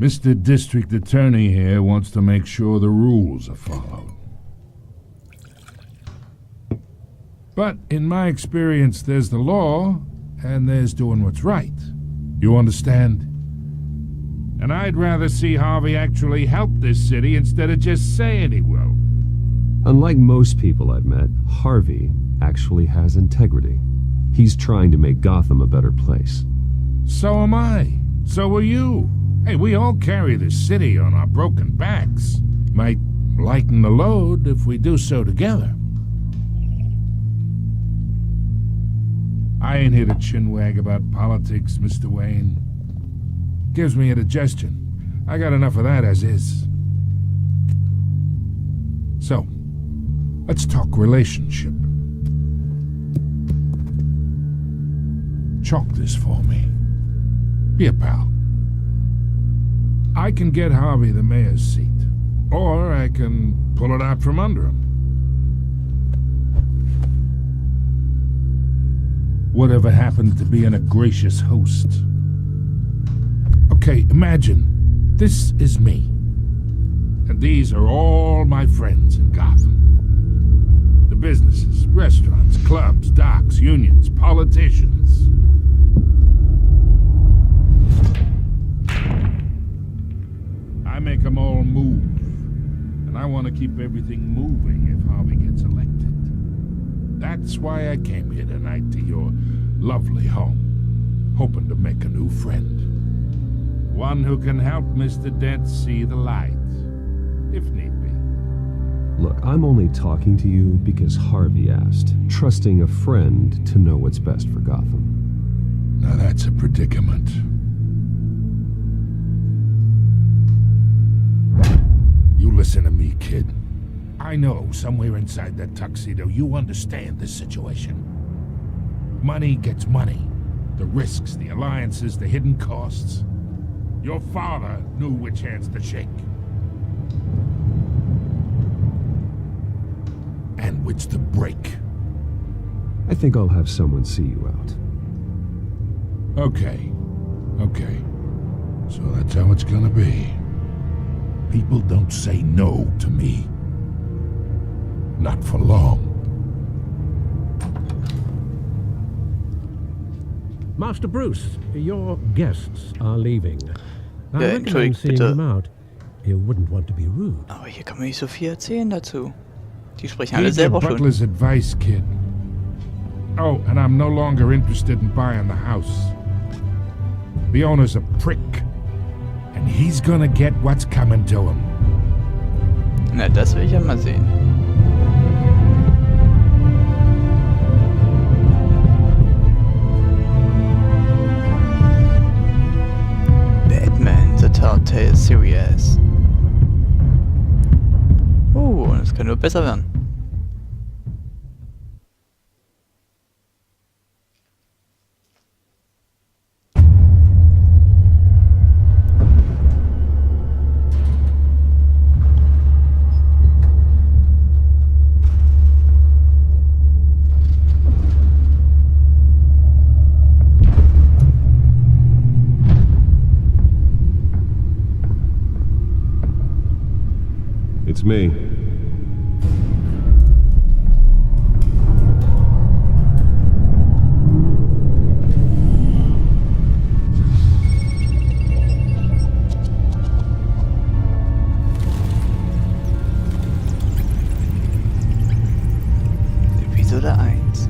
Mr. District Attorney here wants to make sure the rules are followed. But in my experience, there's the law, and there's doing what's right. You understand? And I'd rather see Harvey actually help this city instead of just saying he will. Unlike most people I've met, Harvey actually has integrity. He's trying to make Gotham a better place. So am I. So are you. Hey, we all carry this city on our broken backs. Might lighten the load if we do so together. I ain't here to chinwag about politics, Mr. Wayne. Gives me indigestion. I got enough of that as is. So, let's talk relationship. Chalk this for me. Be a pal. I can get Harvey the mayor's seat, or I can pull it out from under him. Whatever happened to being a gracious host? Okay, imagine, this is me. And these are all my friends in Gotham. The businesses, restaurants, clubs, docks, unions, politicians. I make them all move. And I want to keep everything moving if Harvey gets elected. That's why I came here tonight to your lovely home, hoping to make a new friend. One who can help Mr. Dent see the light, if need be. Look, I'm only talking to you because Harvey asked, trusting a friend to know what's best for Gotham. Now that's a predicament. You listen to me, kid. I know somewhere inside that tuxedo you understand this situation. Money gets money. The risks, the alliances, the hidden costs. Your father knew which hands to shake. And which to break. I think I'll have someone see you out. Okay. So that's how it's gonna be. People don't say no to me. Not for long. Master Bruce, your guests are leaving. I Ja, recommend entschuldigt seeing bitte. them out. You wouldn't want to be rude. Aber hier kann man nicht so viel erzählen dazu. Die sprechen alle Heed your selber schon. butler's advice, kid. Oh, and I'm no longer interested in buying the house. The owner's a prick. And he's gonna get what's coming to him. Na, das will ich ja mal sehen. Batman, The Telltale Series. Das kann nur besser werden. It's me. Episode 1.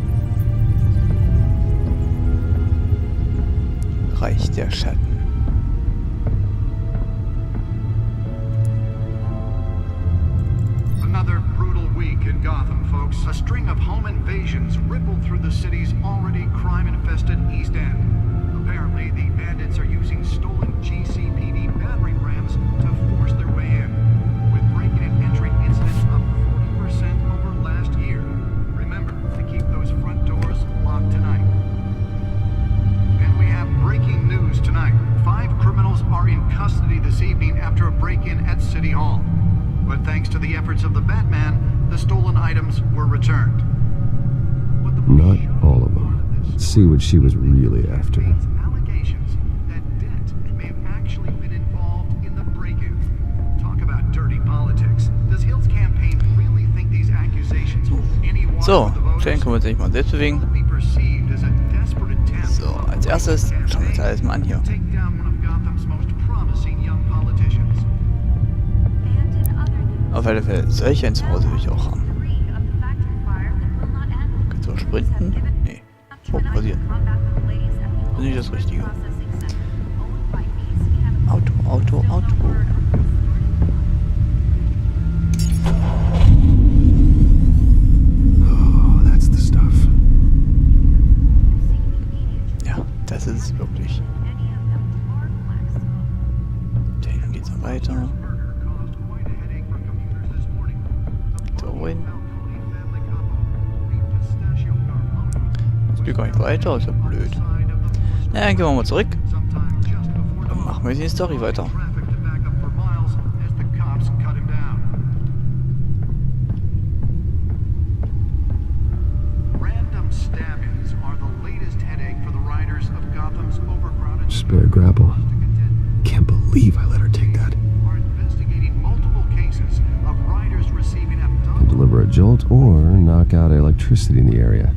Reich der Schatten. Another brutal week in Gotham, folks. A string of home invasions rippled through the city's already crime-infested East End. Apparently, the bandits are using stolen GCPD battering rams to force their way in, with break-in and entry incidents up 40% over last year. Remember to keep those front doors locked tonight. And we have breaking news tonight. 5 criminals are in custody this evening after a break-in at City Hall. But thanks to the efforts of the Batman, the stolen items were returned. Not all of them. Let's see what she was really after. Allegations that Dent may have actually been involved So, Jane können wir uns nicht mal selbst bewegen. So, als erstes schauen wir uns alles mal an hier. Auf alle Fälle, solch ein Zuhause will ich auch haben. Kannst du auch sprinten? Nee. Oh, pausieren. Das ist nicht das Richtige. Auto, Auto, Auto. Oh, that's the stuff. Ja, das ist es wirklich. Da hinten geht's noch weiter. So hin. Das geht gar nicht weiter, ist ja blöd. Na, dann gehen wir mal zurück. Dann machen wir die Story weiter. Spare grapple. Can't believe I let her take that. Can deliver a jolt or knock out electricity in the area.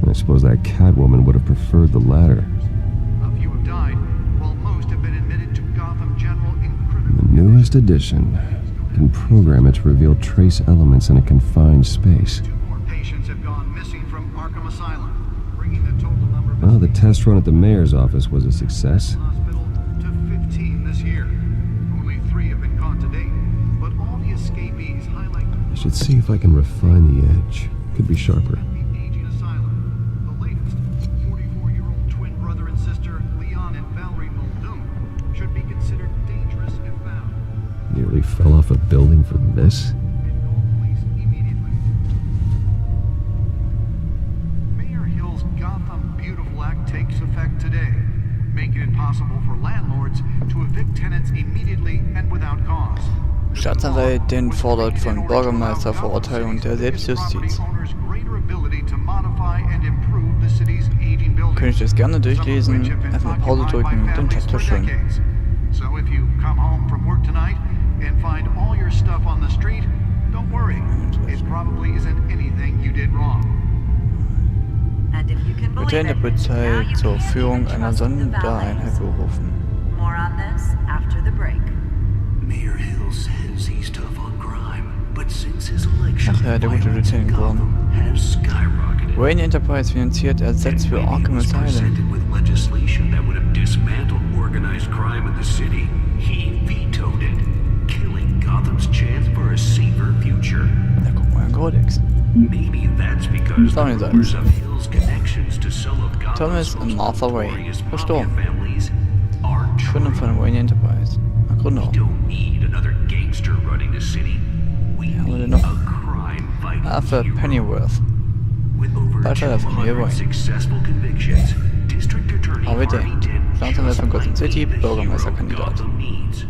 And I suppose that Catwoman would have preferred the latter. The newest edition can program it to reveal trace elements in a confined space. Well, the test run at the mayor's office was a success. I should see if I can refine the edge. Could be sharper. Nearly fell off a building for this? Mayor Hill's Gotham Beautiful Act takes effect today, making it possible for landlords to evict tenants immediately and without cause. Staatsanwältin fordert von Bürgermeister Verurteilung der Selbstjustiz. Könnte ich das gerne durchlesen, einfach mal Pause drücken und den Text verschwinden. So if you come home from work tonight and find all your stuff on the street, don't worry. It probably isn't anything you did wrong. Wird der Polizei zur Führung einer Sondereinheit berufen. More on this after the break. Mayor Hill says he's tough on crime, but since his election, Ach ja, der gute Lieutenant Gordon. has skyrocketed. Wayne Enterprise finanziert Ersatz für Arkham Asylum. Presented with legislation that would have dismantled organized crime in the city. He vetoed it, killing Gotham's chance for a safer future. Da guck mal, ein Codex. Maybe that's because Sorry, the that- rumors of Hill's connections to some of Gotham's Thomas und most Martha Wayne, notorious mafia verstorben. families are Gründung true. von Wayne Enterprise. Ach, Gründer. We don't need another gangster running the city. We Ja, aber need dennoch. a crime-fighting Arthur hero. Pennyworth. With over Vater der Familie 200 Wayne. successful convictions, District Attorney Harvey Dent, Harvey Dent Staatsanwalt von just Gotham might City, be the Bürgermeisterkandidat. hero Gotham needs.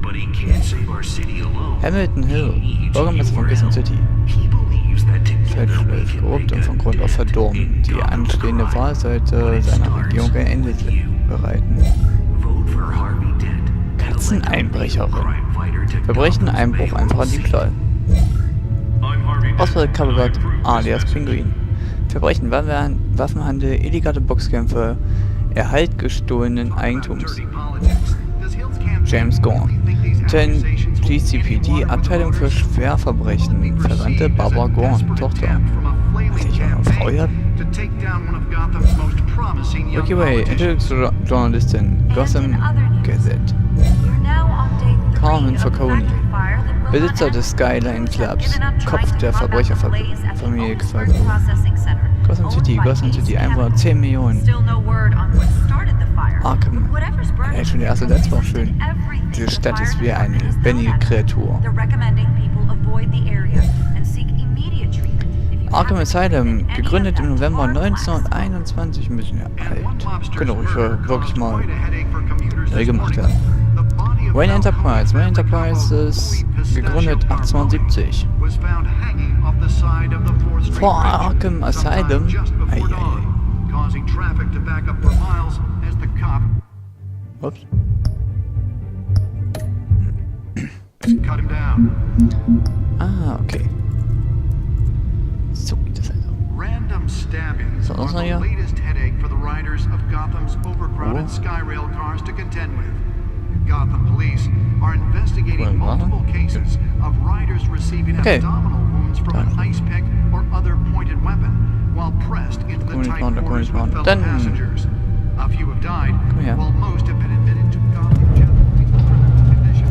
But he can't save our city alone. Hamilton Hill, He needs Bürgermeister von your Gotham help. City. He believes that together we Feldschläf, can korrupt make und a von Grund auf dent verdorben. in Die Gotham's anstehende crime. Wahl sollte But it seiner starts Regierung ein Ende with you. bereiten. Vote for Harvey Dent. Katzeneinbrecherin. Crime-fighter to Verbrechen, Gotham's Einbruch, Mayoral einfacher seat. Diebstahl. I'm Harvey Dent, Ausfall and I Coverblatt, approve this alias message. Pinguin. Verbrechen, Waffenhandel, illegale Boxkämpfe, Erhalt gestohlenen Eigentums. James Gorn. 10 GCPD, Abteilung für Schwerverbrechen, Verwandte Barbara Gorn, Tochter. Hat ich auch eine Frau gehabt? Ricky Way, Entwicklungsjournalistin, Gotham Gazette. Carmen Falcone, Besitzer des Skyline Clubs, Kopf der Verbrecherfamilie Falcone. Gotham City, Einwohner 10 Millionen. Arkham. Ja, schon der erste Satz war schön. Diese Stadt ist wie eine lebendige Kreatur. Arkham Asylum, gegründet im November 1921, ein bisschen alt. Könnte ruhig wirklich mal neu gemacht werden. Wayne Enterprise ist gegründet 1870. Vor Arkham Asylum. Ups. Ah, okay. So geht das also. Random stabbings So, are was er the hier? latest headache for the riders of Gotham's overcrowded Skyrail cars to contend with. Gotham police are investigating Cool, multiple cases of riders receiving Okay. abdominal wounds from an ice pick or other pointed weapon while pressed into the Komm nicht tight runter, komm quarters nicht with runter. fellow Dann- passengers. A few have died, Komm her. while most have been admitted to Gotham General in critical condition.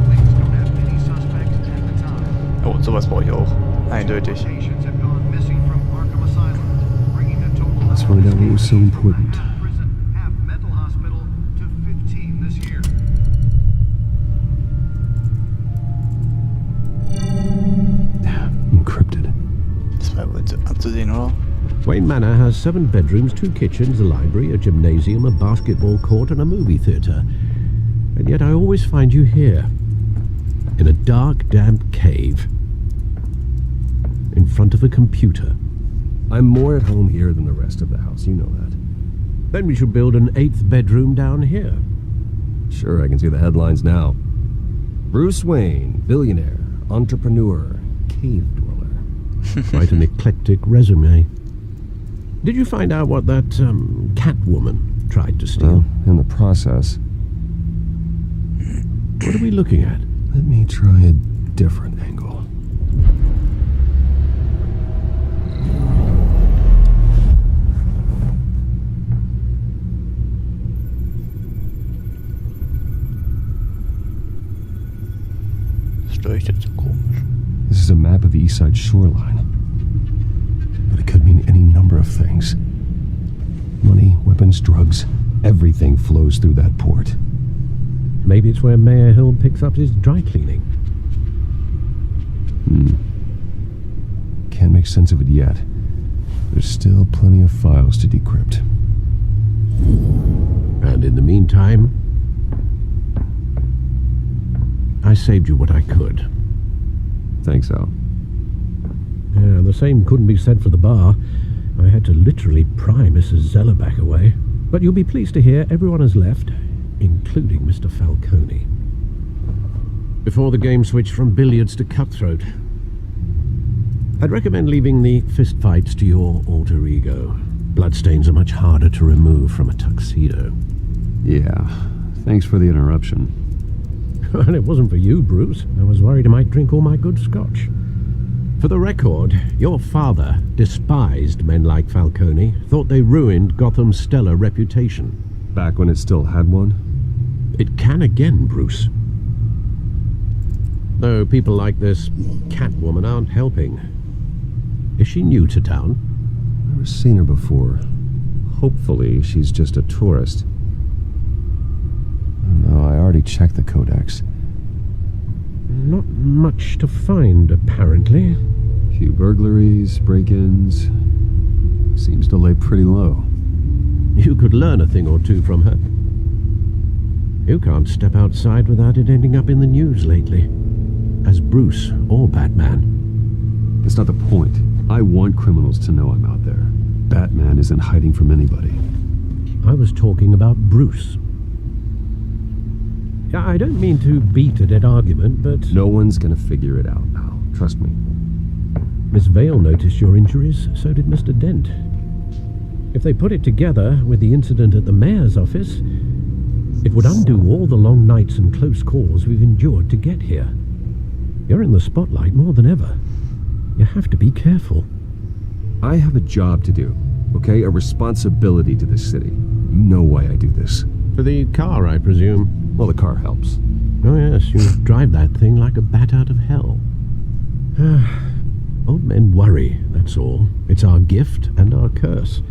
Police don't have any suspects at the time. Oh, sowas brauche ich auch. Eindeutig. Patients have gone missing from Arkham Asylum, bringing the total Let's find out what was so important. half prison, half mental hospital to 15 this year. Encrypted. Das war wohl abzusehen, oder? Wayne Manor has 7 bedrooms, 2 kitchens, a library, a gymnasium, a basketball court, and a movie theatre. And yet I always find you here, in a dark, damp cave, in front of a computer. I'm more at home here than the rest of the house, you know that. Then we should build an 8th bedroom down here. Sure, I can see the headlines now. Bruce Wayne, billionaire, entrepreneur, cave dweller. Quite an eclectic resume. Did you find out what that Catwoman tried to steal? Well, in the process, What are we looking at? let me try a different angle. Das leuchtet so komisch. This is a map of the east side shoreline. But it could mean any number of things. Money, weapons, drugs, everything flows through that port. Maybe it's where Mayor Hill picks up his dry cleaning. Can't make sense of it yet. There's still plenty of files to decrypt. And in the meantime, I saved you what I could. Thanks, Al. Yeah, the same couldn't be said for the bar. I had to literally pry Mrs. Zellerback away. But you'll be pleased to hear everyone has left, including Mr. Falcone. Before the game switched from billiards to cutthroat. I'd recommend leaving the fistfights to your alter ego. Bloodstains are much harder to remove from a tuxedo. Yeah, thanks for the interruption. And it wasn't for you, Bruce. I was worried I might drink all my good scotch. For the record, your father despised men like Falcone, thought they ruined Gotham's stellar reputation. Back when it still had one? It can again, Bruce. Though people like this Catwoman aren't helping. Is she new to town? Never seen her before. Hopefully, she's just a tourist. No, I already checked the codex. Not much to find, apparently. Few burglaries, break-ins. Seems to lay pretty low. You could learn a thing or two from her. You can't step outside without it ending up in the news lately. As Bruce or Batman. That's not the point. I want criminals to know I'm out there. Batman isn't hiding from anybody. I was talking about Bruce. I don't mean to beat a dead argument, but... No one's gonna figure it out, pal. Trust me. Miss Vale noticed your injuries, so did Mr. Dent. If they put it together with the incident at the mayor's office, it would undo all the long nights and close calls we've endured to get here. You're in the spotlight more than ever. You have to be careful. I have a job to do, okay? A responsibility to this city. You know why I do this. For the car, I presume. Well, the car helps. Oh yes, you drive that thing like a bat out of hell. Old men worry, that's all. It's our gift and our curse.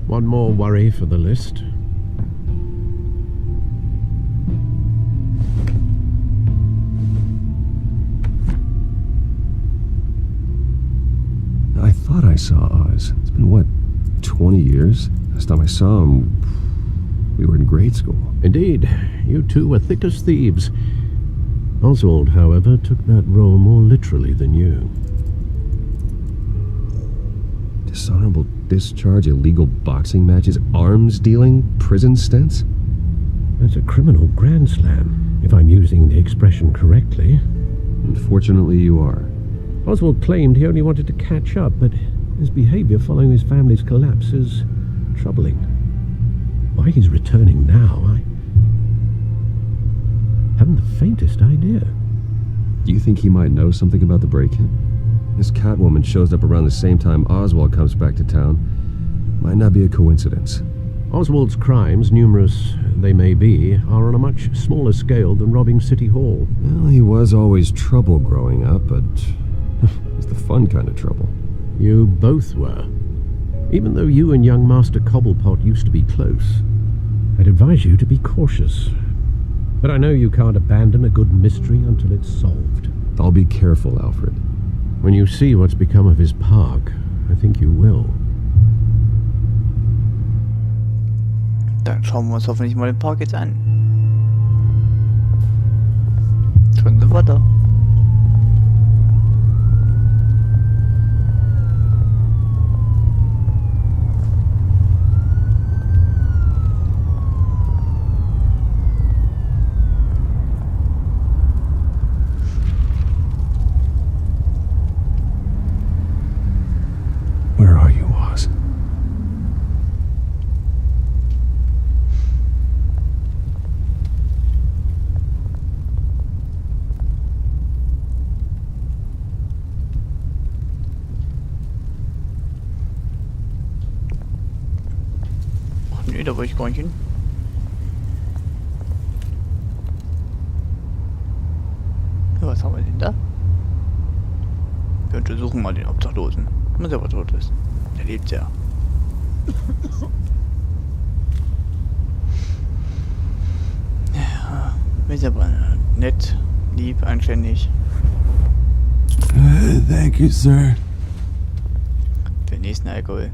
One more worry for the list. I thought I saw Oz. It's been, what, 20 years? Last time I saw him, we were in grade school. Indeed, you two were thick as thieves. Oswald, however, took that role more literally than you. Dishonorable discharge, illegal boxing matches, arms dealing, prison stints? That's a criminal grand slam, if I'm using the expression correctly. Unfortunately, you are. Oswald claimed he only wanted to catch up, but His behavior following his family's collapse is troubling. Why he's returning now, I haven't the faintest idea. Do you think he might know something about the break-in? This Catwoman shows up around the same time Oswald comes back to town. Might not be a coincidence. Oswald's crimes, numerous they may be, are on a much smaller scale than robbing City Hall. Well, he was always trouble growing up, but it was the fun kind of trouble. You both were. Even though you and young Master Cobblepot used to be close, I'd advise you to be cautious. But I know you can't abandon a good mystery until it's solved. I'll be careful, Alfred. When you see what's become of his park, I think you will. Dann schauen wir uns hoffentlich mal den Park jetzt an. Schon sind wir da. Where are you, Oz? Ach nee, da wollte ich gar nicht hin. Ja, was haben wir denn da? Wir untersuchen mal den Obdachlosen. Wenn er aber tot ist. Der lebt ja. Ja, ist aber nett, lieb, anständig. Thank you, sir. Für den nächsten Alkohol.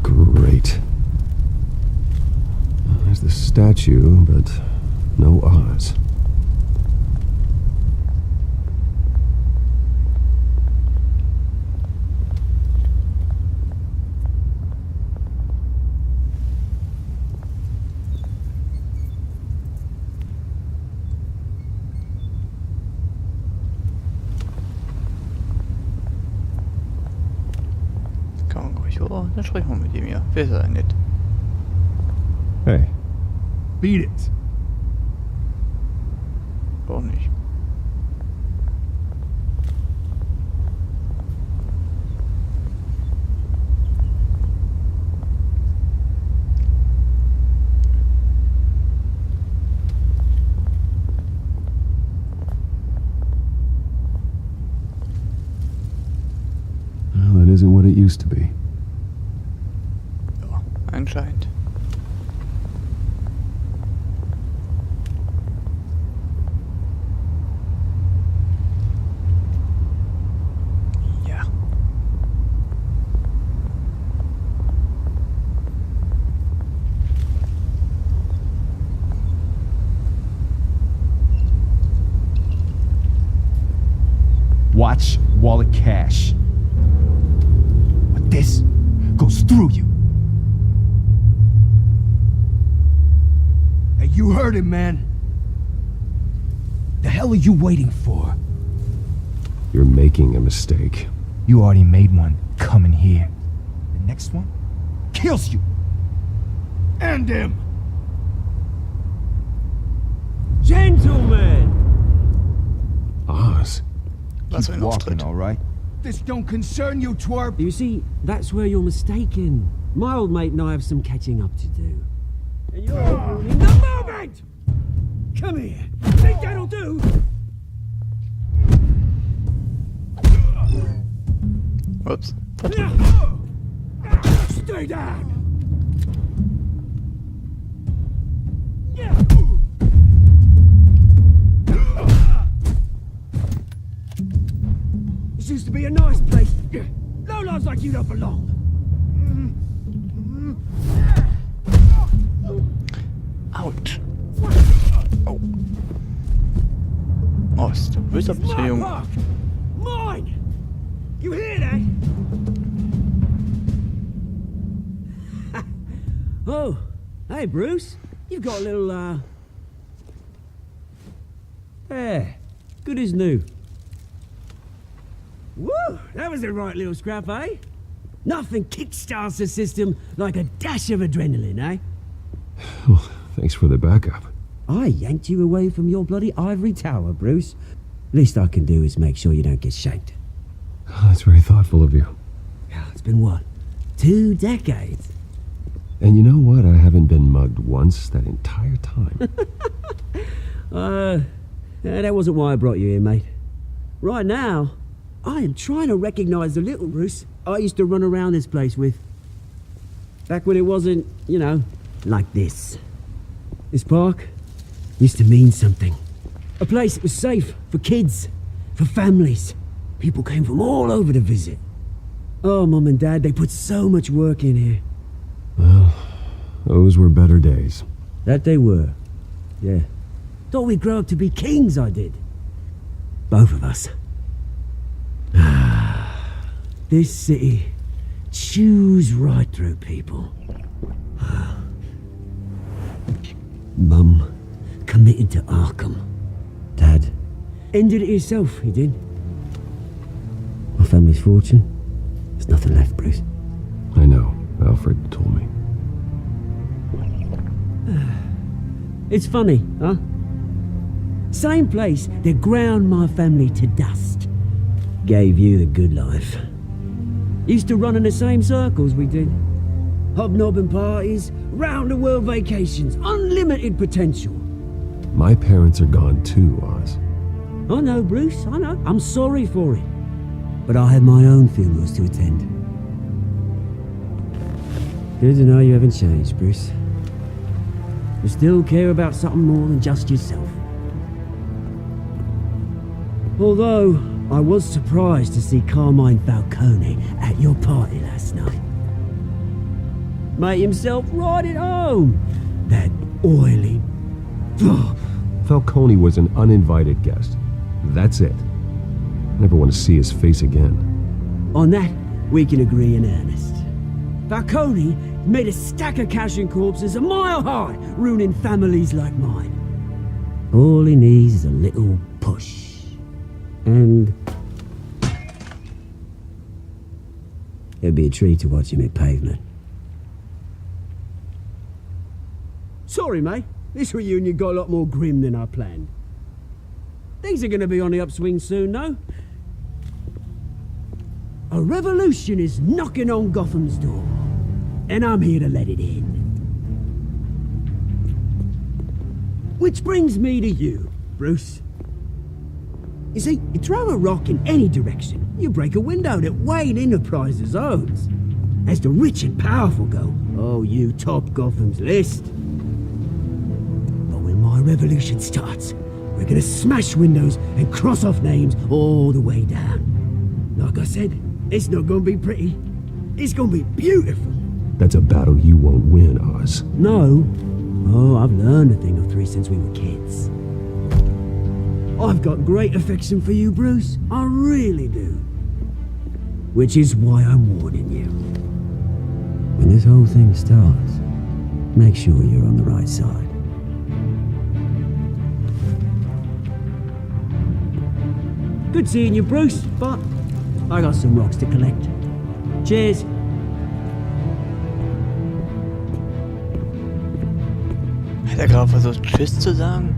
Great. There's the statue, but no Oz. Kann man ruhig, oh, dann sprechen wir mit ihm hier. Wer ist er nett? Hey. Beat it. Auch nicht. Well, it isn't what it used to be. Ja, anscheinend. Ja. Watch wallet cash. But this goes through you. Hey, you heard it, man. The hell are you waiting for? You're making a mistake. You already made one coming here. The next one kills you. And him. Gentlemen! Oz. Was für ein Auftritt. all right? This don't concern you, twerp. You see, that's where you're mistaken. My old mate and I have some catching up to do. And you're ruining the moment! Come here. Think that'll do? Ups. Stay down! This used to be a nice place. No lives like you don't belong. Ouch. Oh. Ost. Böser Beziehung. Mine! You hear that? Oh, hey Bruce. You've got a little, Yeah, good as new. Woo! That was a right little scrap, eh? Nothing kickstarts the system like a dash of adrenaline, eh? Well, thanks for the backup. I yanked you away from your bloody ivory tower, Bruce. Least I can do is make sure you don't get shanked. Oh, that's very thoughtful of you. Yeah, it's been what? 2 decades? And you know what? I haven't been mugged once that entire time. That wasn't why I brought you here, mate. Right now, I am trying to recognize the little Bruce I used to run around this place with. Back when it wasn't, you know, like this. This park used to mean something. A place that was safe for kids, for families. People came from all over to visit. Oh, Mum and Dad, they put so much work in here. Well, those were better days. That they were. Yeah. Thought we'd grow up to be kings, I did. Both of us. This city chews right through people. Mum committed to Arkham. Dad ended it himself, he did. My family's fortune. There's nothing left, Bruce. I know. Alfred told me. It's funny, huh? Same place that ground my family to dust. Gave you the good life. Used to run in the same circles we did. Hobnobbing parties, round-the-world vacations, unlimited potential. My parents are gone too, Oz. I know, Bruce, I know. I'm sorry for it. But I have my own funerals to attend. Good to know you haven't changed, Bruce. You still care about something more than just yourself. Although, I was surprised to see Carmine Falcone at your party last night. Made himself right at home. That oily... Falcone was an uninvited guest. That's it. Never want to see his face again. On that, we can agree in earnest. Falcone made a stack of cash and corpses a mile high, ruining families like mine. All he needs is a little push. And... it'd be a treat to watch him hit pavement. Sorry, mate. This reunion got a lot more grim than I planned. Things are going to be on the upswing soon, though. A revolution is knocking on Gotham's door, and I'm here to let it in. Which brings me to you, Bruce. You see, you throw a rock in any direction, you break a window that Wayne Enterprises owns. As the rich and powerful go, oh, you top Gotham's list. But when my revolution starts, we're gonna smash windows and cross off names all the way down. Like I said, it's not gonna be pretty. It's gonna be beautiful. That's a battle you won't win, Oz. No. Oh, I've learned a thing or three since we were kids. I've got great affection for you, Bruce. I really do. Which is why I'm warning you. When this whole thing starts, make sure you're on the right side. Good seeing you, Bruce, but I got some rocks to collect. Cheers. Hat er gerade versucht, Tschüss zu sagen?